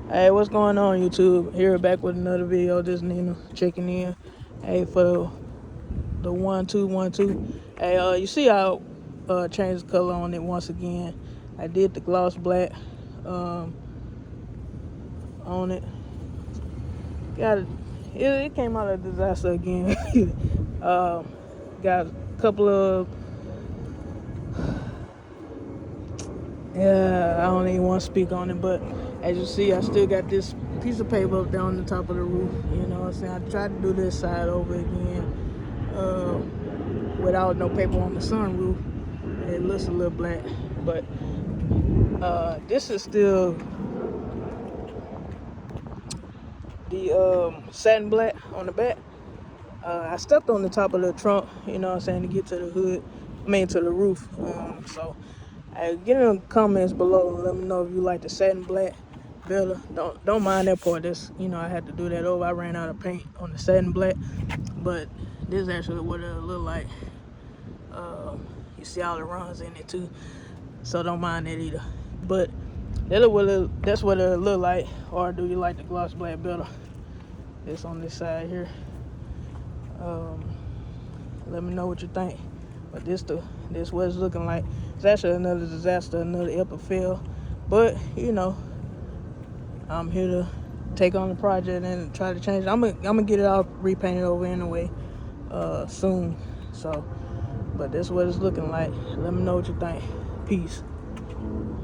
Hey, what's going on, YouTube? Here back with another video. This Nina checking in. Hey, for the 1212. Hey, you see how changed the color on it once again. I did the gloss black on it. Got it. It came out a disaster again. Got a couple of I don't even want to speak on it, but as you see, I still got this piece of paper up there on the top of the roof. You know what I'm saying? I tried to do this side over again without no paper on the sunroof. It looks a little black, but this is still the satin black on the back. I stepped on the top of the trunk, you know what I'm saying, to get to the hood. To the roof. So get in the comments below and let me know if you like the satin black better. Don't mind that part. That's, I had to do that over. I ran out of paint on the satin black, but this is actually what it'll look like. You see all the runs in it too, so don't mind that either. But that's what it'll look like. Or do you like the gloss black better? It's on this side here. Let me know what you think. But this what it's looking like. It's actually another disaster, another epic fail. But I'm here to take on the project and try to change it. I'm gonna get it all repainted over anyway soon. So, but this what it's looking like. Let me know what you think. Peace.